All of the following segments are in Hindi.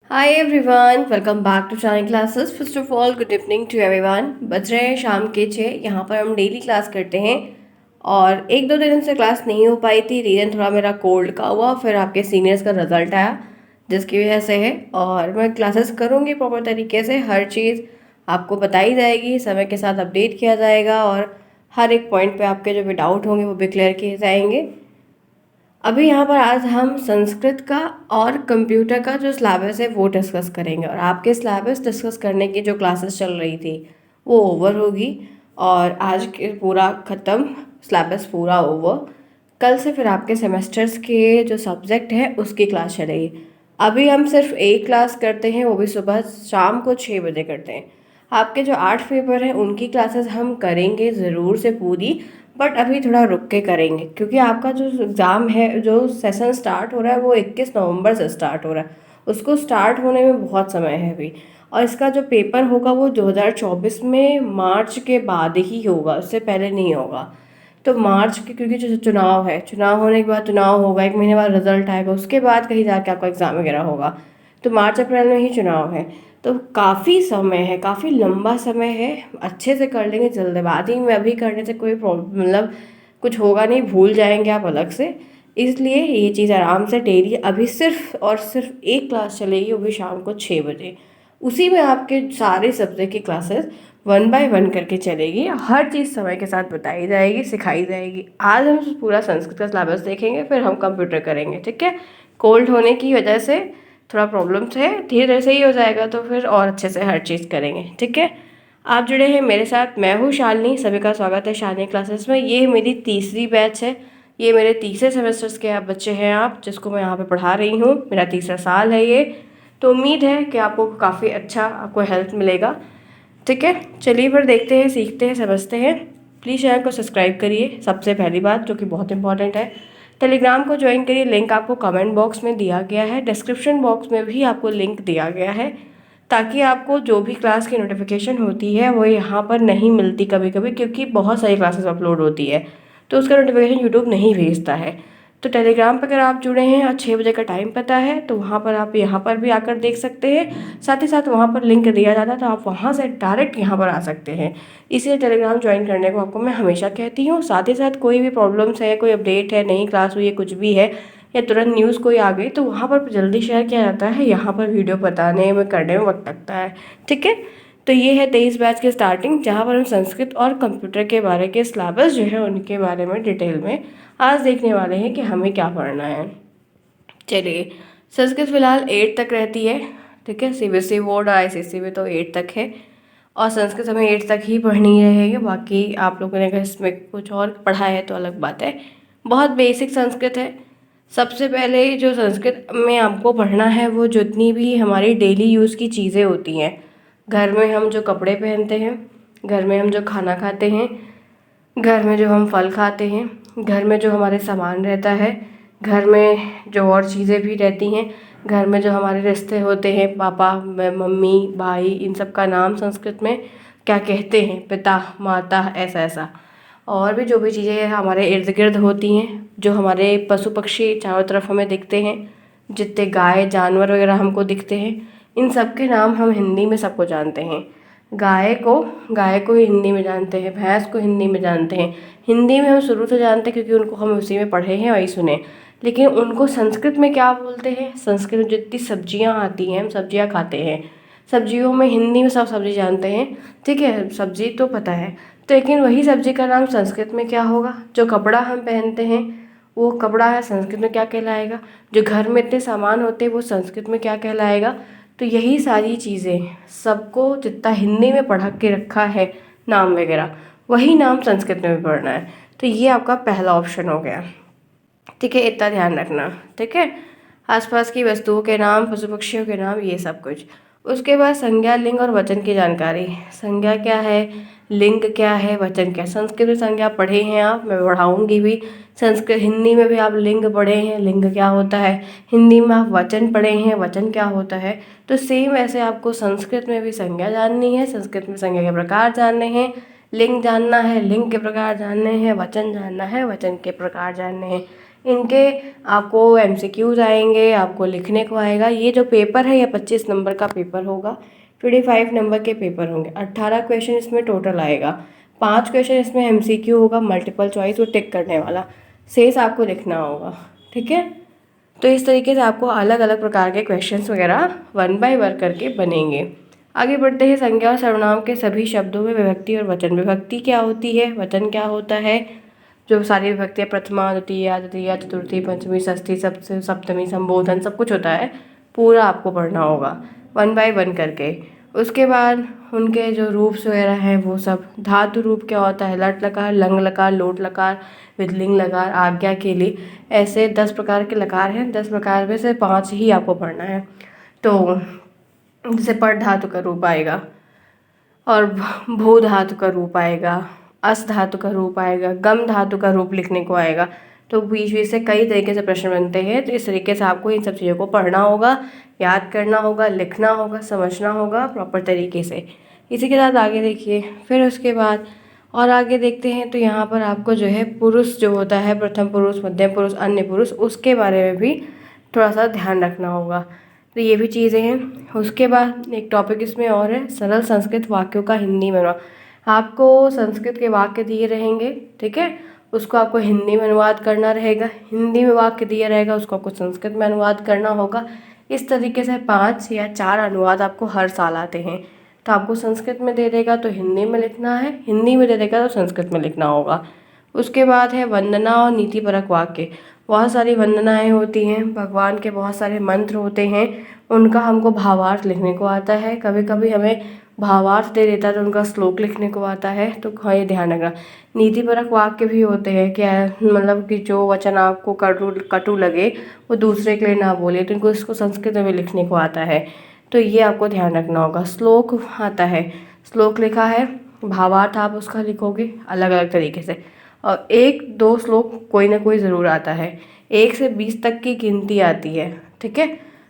Hi everyone, welcome back to Shine classes. First of all good evening to everyone. बज रहे हैं शाम के 6। यहाँ पर हम डेली क्लास करते हैं और एक दो दिन से क्लास नहीं हो पाई थी। रीज़न थोड़ा मेरा कोल्ड का हुआ, फिर आपके सीनियर्स का रिजल्ट आया जिसकी वजह से है। और मैं क्लासेस करूँगी प्रॉपर तरीके से, हर चीज़ आपको बताई जाएगी, समय के साथ अपडेट किया जाएगा और हर एक पॉइंट पे आपके जो भी डाउट होंगे वो भी क्लियर किए जाएंगे। अभी यहाँ पर आज हम संस्कृत का और कंप्यूटर का जो सिलेबस है वो डिस्कस करेंगे और आपके सिलेबस डिस्कस करने की जो क्लासेस चल रही थी वो ओवर होगी और आज के पूरा ख़त्म, सिलेबस पूरा ओवर। कल से फिर आपके सेमेस्टर्स के जो सब्जेक्ट है उसकी क्लास चलेगी। अभी हम सिर्फ एक क्लास करते हैं, वो भी सुबह शाम को 6 बजे करते हैं। आपके जो 8 पेपर हैं उनकी क्लासेस हम करेंगे ज़रूर से पूरी, बट अभी थोड़ा रुक के करेंगे क्योंकि आपका जो एग्ज़ाम है, जो सेशन स्टार्ट हो रहा है वो 21 नवंबर से स्टार्ट हो रहा है। उसको स्टार्ट होने में बहुत समय है अभी। और इसका जो पेपर होगा वो 2024 में मार्च के बाद ही होगा, उससे पहले नहीं होगा। तो मार्च के, क्योंकि जो चुनाव है, चुनाव होने के बाद चुनाव होगा, 1 महीने बाद रिजल्ट आएगा, उसके बाद कहीं जाके आपका एग्ज़ाम वगैरह होगा। तो मार्च अप्रैल में ही चुनाव है। तो काफ़ी समय है, काफ़ी लंबा समय है। अच्छे से कर लेंगे, जल्दबाजी में अभी करने से कोई प्रॉब्लम मतलब कुछ होगा नहीं, भूल जाएंगे आप अलग से। इसलिए ये चीज़ आराम से डेली अभी सिर्फ और सिर्फ एक क्लास चलेगी, वो भी शाम को 6 बजे। उसी में आपके सारे सब्जेक्ट की क्लासेस 1 बाय 1 करके चलेगी। हर चीज़ समय के साथ बताई जाएगी, सिखाई जाएगी। आज हम पूरा संस्कृत का सिलेबस देखेंगे, फिर हम कंप्यूटर करेंगे, ठीक है। कोल्ड होने की वजह से थोड़ा प्रॉब्लम्स है, धीरे धीरे सही हो जाएगा तो फिर और अच्छे से हर चीज़ करेंगे, ठीक है। आप जुड़े हैं मेरे साथ, मैं हूँ शालिनी। सभी का स्वागत है शालिनी क्लासेस में। ये मेरी तीसरी बैच है, ये मेरे तीसरे सेमेस्टर्स के आप बच्चे हैं, आप जिसको मैं यहाँ पे पढ़ा रही हूँ। मेरा तीसरा साल है ये। तो उम्मीद है कि आपको काफ़ी अच्छा आपको हेल्प मिलेगा, ठीक है। चलिए फिर देखते हैं, सीखते हैं, समझते हैं। प्लीज़ चैनल को सब्सक्राइब करिए, सबसे पहली बात जो कि बहुत इंपॉर्टेंट है। टेलीग्राम को ज्वाइन करिए, लिंक आपको कमेंट बॉक्स में दिया गया है, डिस्क्रिप्शन बॉक्स में भी आपको लिंक दिया गया है, ताकि आपको जो भी क्लास की नोटिफिकेशन होती है वो यहाँ पर नहीं मिलती कभी कभी, क्योंकि बहुत सारी क्लासेस अपलोड होती है तो उसका नोटिफिकेशन यूट्यूब नहीं भेजता है। तो टेलीग्राम पर अगर आप जुड़े हैं और 6 बजे का टाइम पता है तो वहाँ पर आप यहाँ पर भी आकर देख सकते हैं। साथ ही साथ वहाँ पर लिंक दिया जाता है तो आप वहाँ से डायरेक्ट यहाँ पर आ सकते हैं। इसलिए टेलीग्राम ज्वाइन करने को आपको मैं हमेशा कहती हूँ। साथ ही साथ कोई भी प्रॉब्लम्स है, कोई अपडेट है, नई क्लास हुई है, कुछ भी है या तुरंत न्यूज़ कोई आ गई तो वहाँ पर जल्दी शेयर किया जाता है। यहाँ पर वीडियो बताने में, करने में वक्त लगता है, ठीक है। तो ये है 23 बैच की स्टार्टिंग, जहाँ पर हम संस्कृत और कंप्यूटर के बारे के सिलेबस जो है उनके बारे में डिटेल में आज देखने वाले हैं कि हमें क्या पढ़ना है। चलिए, संस्कृत फिलहाल 8 तक रहती है, ठीक है। सीबीएसई बोर्ड और आईसीएसई में तो 8 तक है और संस्कृत हमें 8 तक ही पढ़नी रहेगी। बाकी आप लोगों ने अगर इसमें कुछ और पढ़ा है तो अलग बात है। बहुत बेसिक संस्कृत है। सबसे पहले जो संस्कृत में आपको पढ़ना है वो जितनी भी हमारी डेली यूज़ की चीज़ें होती हैं, घर में हम जो कपड़े पहनते हैं, घर में हम जो खाना खाते हैं, घर में जो हम फल खाते हैं, घर में जो हमारे सामान रहता है, घर में जो और चीज़ें भी रहती हैं, घर में जो हमारे रिश्ते होते हैं, पापा, मम्मी, भाई, इन सब का नाम संस्कृत में क्या कहते हैं, पिता, माता, ऐसा ऐसा। और भी जो भी चीज़ें हमारे इर्द गिर्द होती हैं, जो हमारे पशु पक्षी चारों तरफ हमें दिखते हैं, जितने गाय जानवर वगैरह हमको दिखते हैं, इन सब के नाम हम हिंदी में सबको जानते हैं। गाय को हिंदी में जानते हैं, भैंस को हिंदी में जानते हैं। हिंदी में हम शुरू से जानते हैं क्योंकि उनको हम उसी में पढ़े हैं, वही सुने। लेकिन उनको संस्कृत में क्या बोलते हैं, संस्कृत में जितनी सब्जियां आती हैं, हम सब्जियां खाते हैं, सब्जियों में हिंदी में सब सब्जी जानते हैं, ठीक है। सब्जी तो पता है, तो लेकिन वही सब्जी का नाम संस्कृत में क्या होगा। जो कपड़ा हम पहनते हैं वो कपड़ा है, संस्कृत में क्या कहलाएगा। जो घर में इतने सामान होते हैं वो संस्कृत में क्या कहलाएगा। तो यही सारी चीज़ें सबको जितना हिंदी में पढ़ा के रखा है नाम वगैरह, वही नाम संस्कृत में भी पढ़ना है। तो ये आपका पहला ऑप्शन हो गया, ठीक है। इतना ध्यान रखना, ठीक है। आसपास की वस्तुओं के नाम, पशु पक्षियों के नाम, ये सब कुछ। उसके बाद संज्ञा, लिंग और वचन की जानकारी। संज्ञा क्या है, लिंग क्या है, वचन क्या है। संस्कृत में संज्ञा पढ़े हैं आप, मैं पढ़ाऊँगी भी। संस्कृत हिंदी में भी आप लिंग पढ़े हैं, लिंग क्या होता है। हिंदी में आप वचन पढ़े हैं, वचन क्या होता है। तो सेम ऐसे आपको संस्कृत में भी संज्ञा जाननी है, संस्कृत में संज्ञा के प्रकार जानने हैं, लिंग जानना है, लिंग के प्रकार जानने हैं, वचन जानना है, वचन के प्रकार जानने हैं। इनके आपको MCQs आएंगे, आपको लिखने को आएगा। ये जो पेपर है ये 25 नंबर का पेपर होगा, 25 नंबर के पेपर होंगे, 18 क्वेश्चन इसमें टोटल आएगा। 5 क्वेश्चन इसमें MCQ होगा, मल्टीपल चॉइस, वो टिक करने वाला, शेष आपको लिखना होगा। ठीक है, तो इस तरीके से आपको अलग अलग प्रकार के क्वेश्चंस वगैरह 1 बाय 1 करके बनेंगे। आगे बढ़ते हैं। संज्ञा और सर्वनाम के सभी शब्दों में विभक्ति और वचन। विभक्ति क्या होती है, वचन क्या होता है। जो सारी विभक्तियाँ प्रथमा, द्वितीया, तृतीया, चतुर्थी, पंचमी, षष्ठी, सप्तमी, संबोधन, सब कुछ होता है, पूरा आपको पढ़ना होगा 1 बाय 1 करके। उसके बाद उनके जो रूप्स वगैरह हैं वो सब। धातु रूप क्या होता है, लट लकार, लंग लकार, लोट लकार, विदलिंग लकार, आज्ञा के लिए, ऐसे 10 प्रकार के लकार हैं। 10 प्रकार में से 5 ही आपको पढ़ना है। तो जैसे पट धातु का रूप आएगा, और भू धातु का रूप आएगा, अस धातु का रूप आएगा, गम धातु का रूप लिखने को आएगा। तो बीच बीच से कई तरीके से प्रश्न बनते हैं। तो इस तरीके से आपको इन सब चीज़ों को पढ़ना होगा, याद करना होगा, लिखना होगा, समझना होगा प्रॉपर तरीके से। इसी के साथ आगे देखिए, फिर उसके बाद और आगे देखते हैं। तो यहाँ पर आपको जो है पुरुष जो होता है, प्रथम पुरुष, मध्यम पुरुष, अन्य पुरुष, उसके बारे में भी थोड़ा सा ध्यान रखना होगा। तो ये भी चीज़ें हैं। उसके बाद एक टॉपिक इसमें और है, सरल संस्कृत वाक्यों का हिंदी में अनुवाद। आपको संस्कृत के वाक्य दिए रहेंगे, ठीक है, उसको आपको हिंदी में अनुवाद करना रहेगा। हिंदी में वाक्य दिया रहेगा, उसको आपको संस्कृत में अनुवाद करना होगा। इस तरीके से 5 या 4 अनुवाद आपको हर साल आते हैं। तो आपको संस्कृत में दे देगा तो हिंदी में लिखना है, हिंदी में दे देगा तो संस्कृत में लिखना होगा। उसके बाद है वंदना और नीतिपरक वाक्य। बहुत सारी वंदनाएं होती हैं, भगवान के बहुत सारे मंत्र होते हैं, उनका हमको भावार्थ लिखने को आता है। कभी कभी हमें भावार्थ दे देता है तो उनका श्लोक लिखने को आता है। तो हाँ, ये ध्यान रखना। नीतिपरक वाक्य भी होते हैं, क्या मतलब कि जो वचन आपको कटु लगे वो दूसरे के लिए ना बोले, तो इनको इसको संस्कृत में लिखने को आता है। तो ये आपको ध्यान रखना होगा। श्लोक आता है, श्लोक लिखा है, भावार्थ आप उसका लिखोगे अलग अलग तरीके से। और 1-2 श्लोक कोई ना कोई ज़रूर आता है। 1 से 20 तक की गिनती आती है, ठीक है।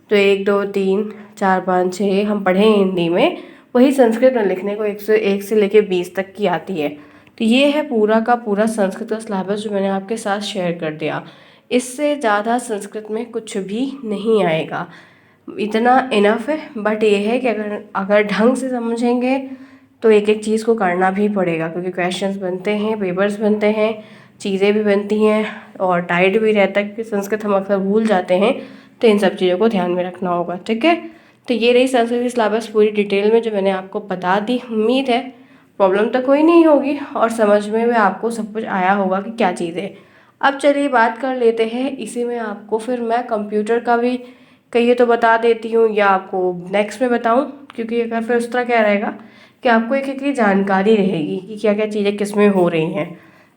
तो 1 2 3 4 5 6 हम पढ़े हिंदी में, वही संस्कृत में लिखने को 1 से लेके 20 तक की आती है। तो ये है पूरा का पूरा संस्कृत का सिलेबस जो मैंने आपके साथ शेयर कर दिया। इससे ज़्यादा संस्कृत में कुछ भी नहीं आएगा, इतना इनफ है। बट ये है कि अगर ढंग से समझेंगे तो एक एक चीज़ को करना भी पड़ेगा, क्योंकि क्वेश्चंस बनते हैं, पेपर्स बनते हैं, चीज़ें भी बनती हैं, और टाइट भी रहता है क्योंकि संस्कृत हम अक्सर भूल जाते हैं। तो इन सब चीज़ों को ध्यान में रखना होगा, ठीक है। तो ये रही संस्कृत की सिलेबस पूरी डिटेल में जो मैंने आपको बता दी। उम्मीद है प्रॉब्लम तो कोई नहीं होगी और समझ में भी आपको सब कुछ आया होगा कि क्या चीज़ है। अब चलिए बात कर लेते हैं इसी में। आपको फिर मैं कंप्यूटर का भी कहिए तो बता देती हूँ, या आपको नेक्स्ट में बताऊँ, क्योंकि अगर फिर उस तरह क्या रहेगा कि आपको एक एक की जानकारी रहेगी कि क्या क्या चीज़ें किस में हो रही हैं,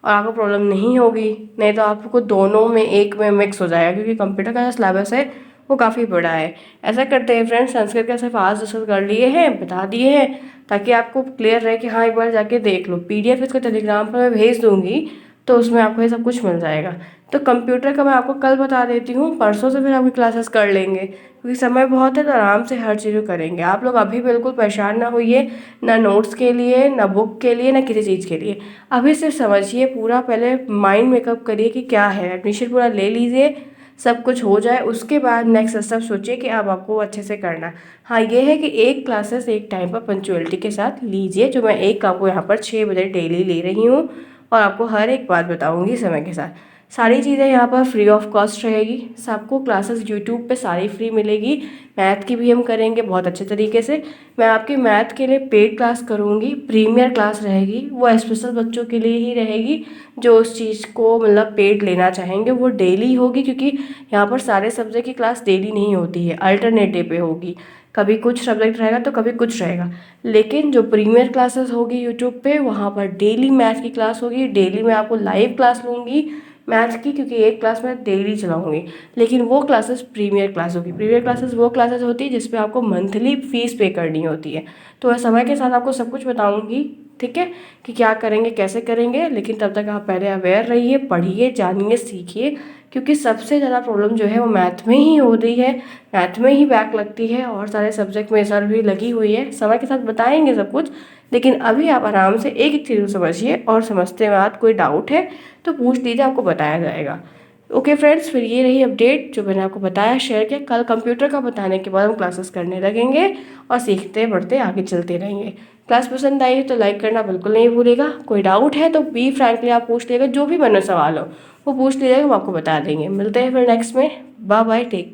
और आपको प्रॉब्लम नहीं होगी। नहीं तो आपको दोनों में एक में मिक्स हो जाएगा, क्योंकि कंप्यूटर का जो सिलेबस है वो काफ़ी बड़ा है। ऐसा करते हैं फ्रेंड्स, संस्कृत का सिर्फ आज डिस्कस कर लिए हैं, बता दिए हैं, ताकि आपको क्लियर रहे कि हाँ एक बार जाके देख लो। PDF इसको टेलीग्राम पर मैं भेज दूँगी, तो उसमें आपको ये सब कुछ मिल जाएगा। तो कंप्यूटर का मैं आपको कल बता देती हूँ, परसों से फिर आपकी क्लासेस कर लेंगे, क्योंकि समय बहुत है तो आराम से हर चीज़ करेंगे। आप लोग अभी बिल्कुल परेशान ना होइए, ना नोट्स के लिए, ना बुक के लिए, ना किसी चीज़ के लिए। अभी सिर्फ समझिए पूरा, पहले माइंड मेकअप करिए कि क्या है, एडमिशन पूरा ले लीजिए, सब कुछ हो जाए, उसके बाद नेक्स्ट स्टेप सोचिए कि अब आपको अच्छे से करना है। हाँ ये है कि एक क्लासेस एक टाइम पर पंचुअलिटी के साथ लीजिए, जो मैं एक आपको यहाँ पर 6 बजे डेली ले रही हूँ, और आपको हर एक बात बताऊँगी समय के साथ। सारी चीज़ें यहाँ पर फ्री ऑफ कॉस्ट रहेगी, सबको क्लासेस यूट्यूब पे सारी फ्री मिलेगी। मैथ की भी हम करेंगे बहुत अच्छे तरीके से। मैं आपकी मैथ के लिए पेड क्लास करूँगी, प्रीमियर क्लास रहेगी, वो स्पेशल बच्चों के लिए ही रहेगी जो उस चीज़ को मतलब पेड लेना चाहेंगे। वो डेली होगी, क्योंकि यहाँ पर सारे सब्जेक्ट की क्लास डेली नहीं होती है, अल्टरनेटिव पे होगी। कभी कुछ सब्जेक्ट रहेगा तो कभी कुछ रहेगा, लेकिन जो प्रीमियर क्लासेस होगी यूट्यूब पे, वहाँ पर डेली मैथ की क्लास होगी। डेली मैं आपको लाइव क्लास लूँगी मैथ की, क्योंकि एक क्लास मैं डेली चलाऊँगी, लेकिन वो क्लासेस प्रीमियर क्लास होगी। प्रीमियर क्लासेस वो क्लासेस होती है जिसपे आपको मंथली फ़ीस पे करनी होती है। तो मैं समय के साथ आपको सब कुछ बताऊँगी, ठीक है, कि क्या करेंगे कैसे करेंगे। लेकिन तब तक आप पहले अवेयर रहिए, पढ़िए, जानिए, सीखिए, क्योंकि सबसे ज़्यादा प्रॉब्लम जो है वो मैथ में ही हो रही है। मैथ में ही बैक लगती है, और सारे सब्जेक्ट में सर भी लगी हुई है। समय के साथ बताएंगे सब कुछ, लेकिन अभी आप आराम से एक एक चीज़ को समझिए, और समझते बाद कोई डाउट है तो पूछ लीजिए, आपको बताया जाएगा। ओके फ्रेंड्स, फिर ये रही अपडेट जो मैंने आपको बताया, शेयर किया। कल कंप्यूटर का बताने के बाद हम क्लासेस करने लगेंगे और सीखते बढ़ते आगे चलते रहेंगे। क्लास पसंद आई है तो लाइक करना बिल्कुल नहीं भूलेगा। कोई डाउट है तो बी फ्रैंकली आप पूछ लीजिएगा, जो भी मन में सवाल हो वो पूछ लीजिएगा, हम आपको बता देंगे। मिलते हैं फिर नेक्स्ट में। Bye bye, take.